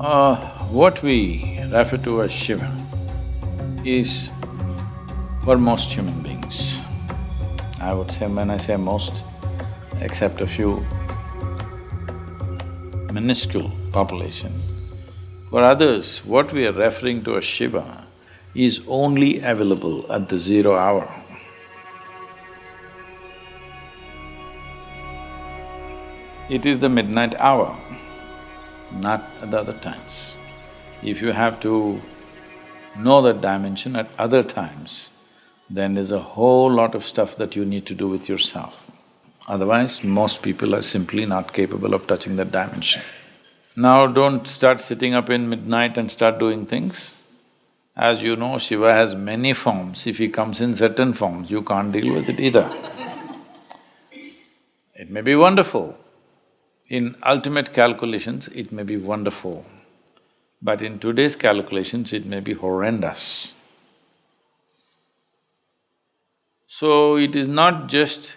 What we refer to as Shiva is for most human beings. I would say, when I say most, except a few minuscule population, for others, what we are referring to as Shiva is only available at the 0 hour. It is the midnight hour, not at the other times. If you have to know that dimension at other times, then there's a whole lot of stuff that you need to do with yourself. Otherwise, most people are simply not capable of touching that dimension. Now don't start sitting up in midnight and start doing things. As you know, Shiva has many forms. If he comes in certain forms, you can't deal with it either. It may be wonderful. In ultimate calculations, it may be wonderful. But in today's calculations, it may be horrendous. So it is not just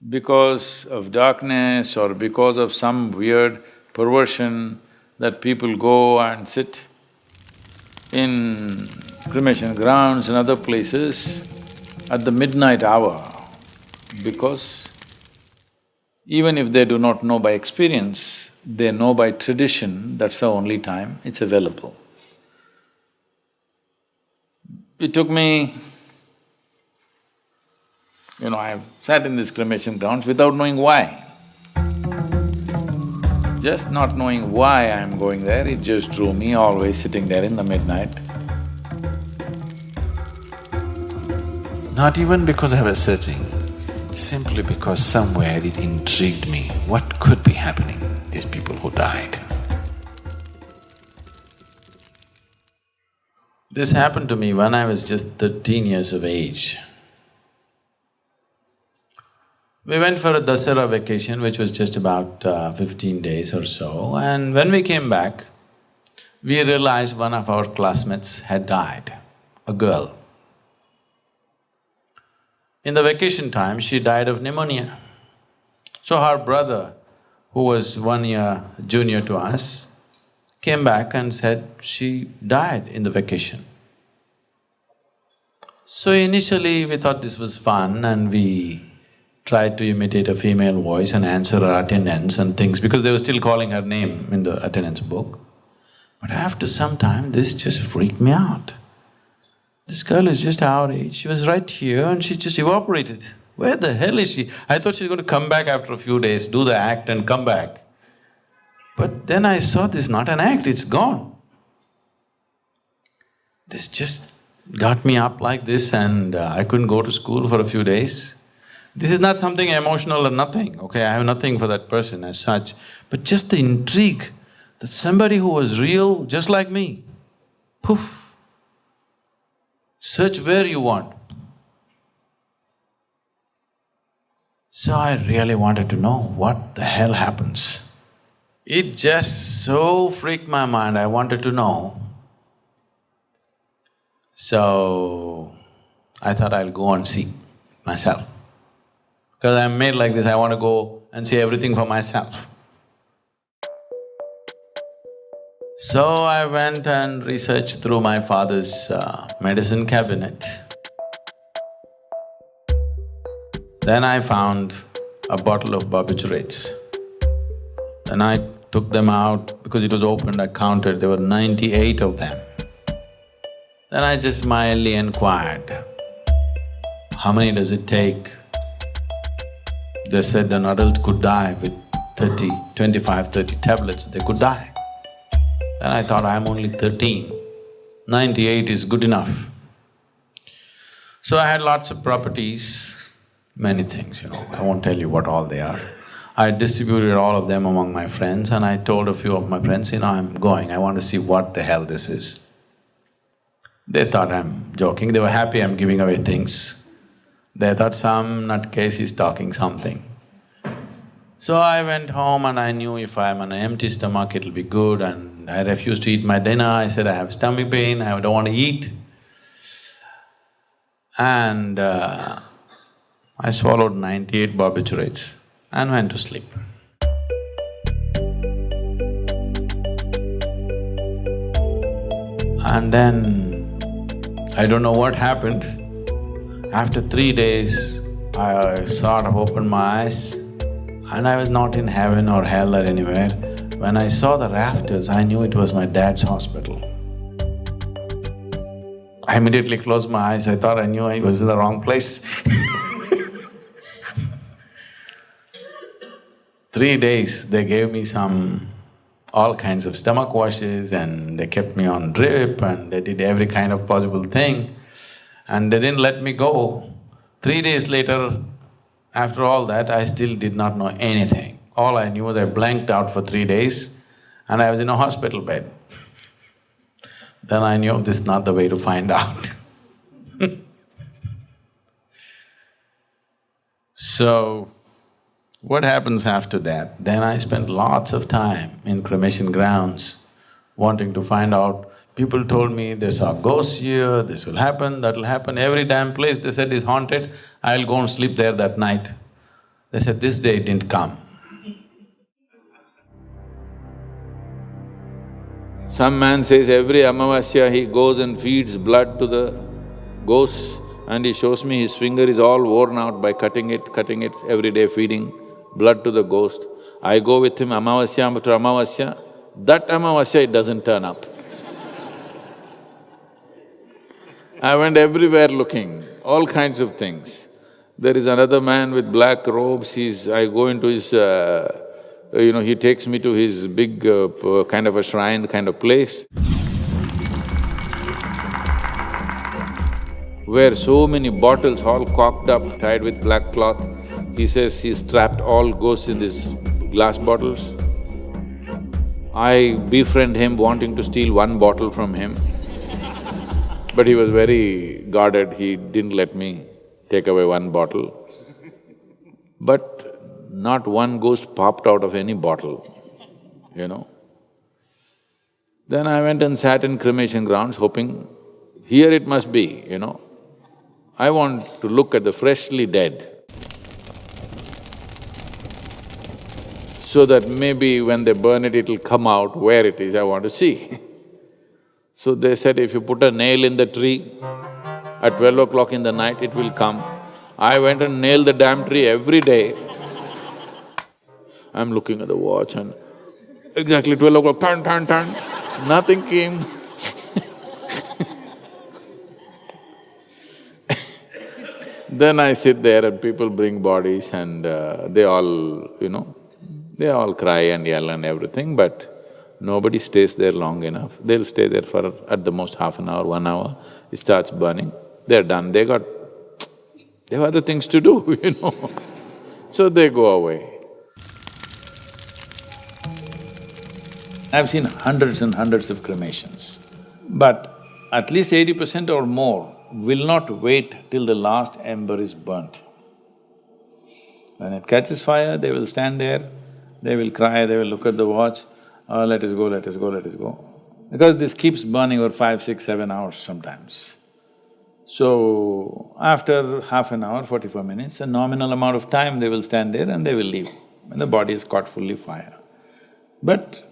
because of darkness or because of some weird perversion that people go and sit in cremation grounds and other places at the midnight hour, because even if they do not know by experience, they know by tradition, that's the only time it's available. It took me… I've sat in these cremation grounds without knowing why. Just not knowing why I'm going there, it just drew me, always sitting there in the midnight. Not even because I was searching, simply because somewhere it intrigued me, what could be happening, these people who died. This happened to me when I was just 13 years of age. We went for a Dasara vacation, which was just about 15 days or so, and when we came back, we realized one of our classmates had died, a girl. In the vacation time, she died of pneumonia. So her brother, who was 1 year junior to us, came back and said she died in the vacation. So initially we thought this was fun and we tried to imitate a female voice and answer her attendance and things, because they were still calling her name in the attendance book. But after some time, this just freaked me out. This girl is just our age, she was right here and she just evaporated. Where the hell is she? I thought she was going to come back after a few days, do the act and come back. But then I saw this is not an act, it's gone. This just got me up like this and I couldn't go to school for a few days. This is not something emotional or nothing, okay, I have nothing for that person as such, but just the intrigue that somebody who was real just like me, poof, search where you want. So I really wanted to know what the hell happens. It just so freaked my mind, I wanted to know. So I thought I'll go and see myself. Because I'm made like this, I want to go and see everything for myself. So I went and researched through my father's medicine cabinet. Then I found a bottle of barbiturates. Then I took them out, because it was opened, I counted, there were 98 of them. Then I just mildly inquired, how many does it take? They said an adult could die with 25, 30 tablets, they could die. Then I thought, I'm only 13, 98 is good enough. So I had lots of properties, many things, I won't tell you what all they are. I distributed all of them among my friends and I told a few of my friends, I'm going, I want to see what the hell this is. They thought I'm joking, they were happy I'm giving away things. They thought some nutcase is talking something. So I went home and I knew if I'm on an empty stomach, it'll be good, and I refused to eat my dinner. I said, I have stomach pain, I don't want to eat. And I swallowed 98 barbiturates and went to sleep. And then, I don't know what happened. After 3 days, I sort of opened my eyes and I was not in heaven or hell or anywhere. When I saw the rafters, I knew it was my dad's hospital. I immediately closed my eyes, I thought I knew I was in the wrong place. 3 days, they gave me all kinds of stomach washes and they kept me on drip and they did every kind of possible thing and they didn't let me go. 3 days later, after all that, I still did not know anything. All I knew was I blanked out for 3 days and I was in a hospital bed. Then I knew this is not the way to find out. So, what happens after that? Then I spent lots of time in cremation grounds wanting to find out. People told me they saw ghosts here, this will happen, that will happen. Every damn place they said is haunted, I'll go and sleep there that night. They said this day it didn't come. Some man says every Amavasya he goes and feeds blood to the ghosts and he shows me his finger is all worn out by cutting it every day, feeding blood to the ghost. I go with him Amavasya after Amavasya, that Amavasya it doesn't turn up. I went everywhere looking, all kinds of things. There is another man with black robes, I go into his… he takes me to his big kind of a shrine kind of place where so many bottles all corked up, tied with black cloth. He says he's trapped all ghosts in these glass bottles. I befriend him wanting to steal one bottle from him, but he was very guarded, he didn't let me take away one bottle. But not one ghost popped out of any bottle, Then I went and sat in cremation grounds hoping, here it must be, I want to look at the freshly dead, so that maybe when they burn it, it'll come out where it is, I want to see. So they said, if you put a nail in the tree, at 12 o'clock in the night, it will come. I went and nailed the damn tree every day. I'm looking at the watch and exactly 12 o'clock, turn, nothing came. Then I sit there and people bring bodies and they all, they all cry and yell and everything, but nobody stays there long enough. They'll stay there for at the most half an hour, 1 hour, it starts burning, they're done, they have other things to do, So they go away. I've seen hundreds and hundreds of cremations, but at least 80% or more will not wait till the last ember is burnt. When it catches fire, they will stand there, they will cry, they will look at the watch, oh, let us go, let us go, let us go. Because this keeps burning over 5, 6, 7 hours sometimes. So, after half an hour, 45 minutes, a nominal amount of time they will stand there and they will leave, and the body is caught fully fire. But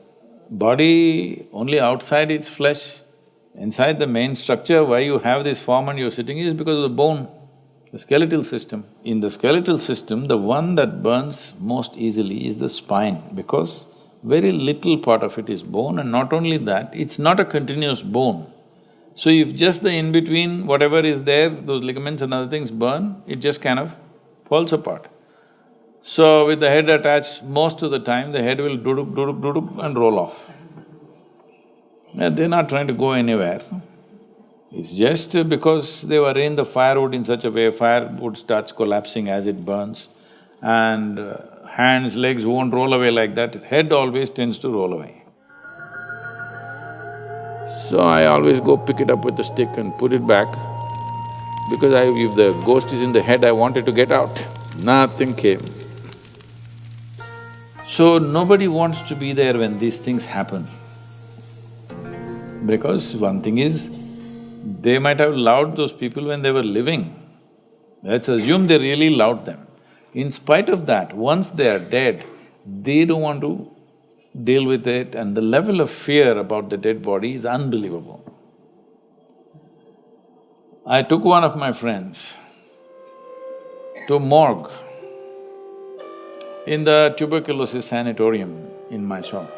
body only outside its flesh, inside the main structure, why you have this form and you're sitting is because of the bone, the skeletal system. In the skeletal system, the one that burns most easily is the spine, because very little part of it is bone, and not only that, it's not a continuous bone. So if just the in-between, whatever is there, those ligaments and other things burn, it just kind of falls apart. So with the head attached, most of the time the head will do-dup and roll off. And they're not trying to go anywhere. It's just because they were in the firewood in such a way, firewood starts collapsing as it burns, and hands, legs won't roll away like that, head always tends to roll away. So I always go pick it up with a stick and put it back, because if the ghost is in the head, I wanted to get out. Nothing came. So nobody wants to be there when these things happen. Because one thing is, they might have loved those people when they were living. Let's assume they really loved them. In spite of that, once they are dead, they don't want to deal with it, and the level of fear about the dead body is unbelievable. I took one of my friends to morgue in the tuberculosis sanatorium in Mysore.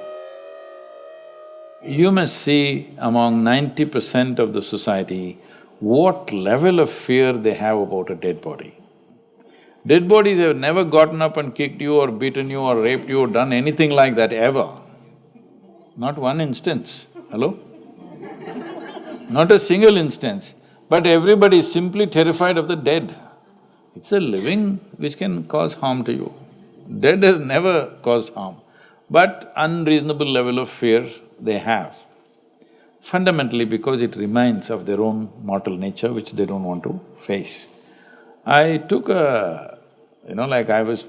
You must see among 90% of the society what level of fear they have about a dead body. Dead bodies have never gotten up and kicked you or beaten you or raped you or done anything like that ever. Not one instance, hello? Not a single instance, but everybody is simply terrified of the dead. It's the living which can cause harm to you. Dead has never caused harm, but unreasonable level of fear they have. Fundamentally because it reminds of their own mortal nature which they don't want to face. I took like I was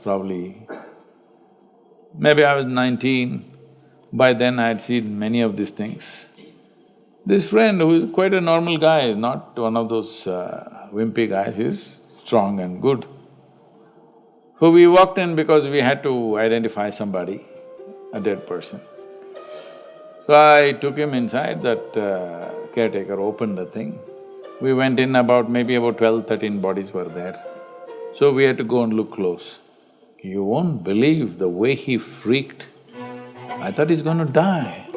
maybe I was 19, by then I had seen many of these things. This friend who is quite a normal guy, not one of those wimpy guys, he's strong and good. So we walked in because we had to identify somebody, a dead person. So I took him inside, that caretaker opened the thing. We went in maybe about 12, 13 bodies were there. So we had to go and look close. You won't believe the way he freaked. I thought he's gonna die.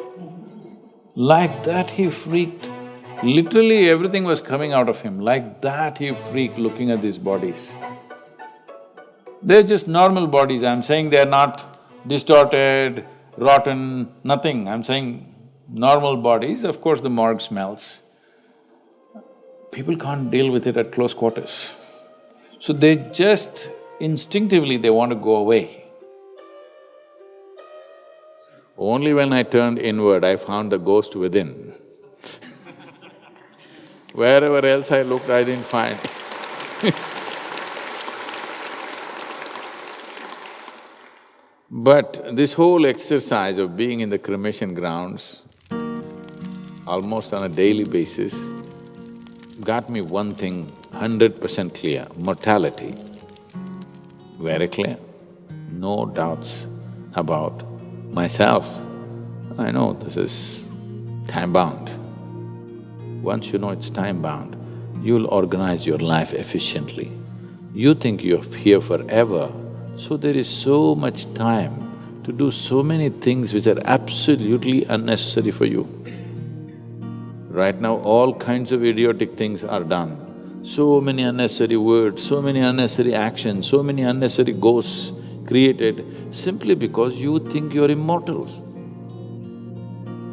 Like that he freaked. Literally everything was coming out of him, like that he freaked looking at these bodies. They're just normal bodies, I'm saying they're not distorted, rotten, nothing. I'm saying normal bodies, of course the morgue smells. People can't deal with it at close quarters. So they just instinctively they want to go away. Only when I turned inward, I found the ghost within. Wherever else I looked, I didn't find. But this whole exercise of being in the cremation grounds, almost on a daily basis, got me one thing 100% clear: mortality. Very clear, no doubts about myself. I know this is time-bound. Once you know it's time-bound, you'll organize your life efficiently. You think you're here forever, so there is so much time to do so many things which are absolutely unnecessary for you. Right now, all kinds of idiotic things are done. So many unnecessary words, so many unnecessary actions, so many unnecessary ghosts created simply because you think you're immortal.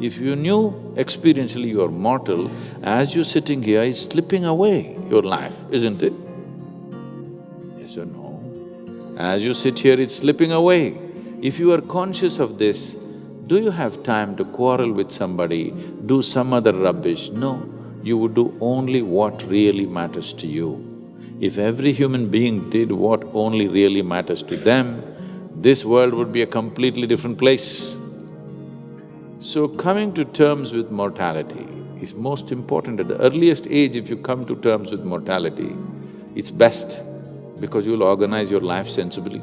If you knew experientially you're mortal, as you're sitting here, it's slipping away, your life, isn't it? Yes or no? As you sit here, it's slipping away. If you are conscious of this, do you have time to quarrel with somebody, do some other rubbish? No, you would do only what really matters to you. If every human being did what only really matters to them, this world would be a completely different place. So coming to terms with mortality is most important. At the earliest age, if you come to terms with mortality, it's best because you'll organize your life sensibly.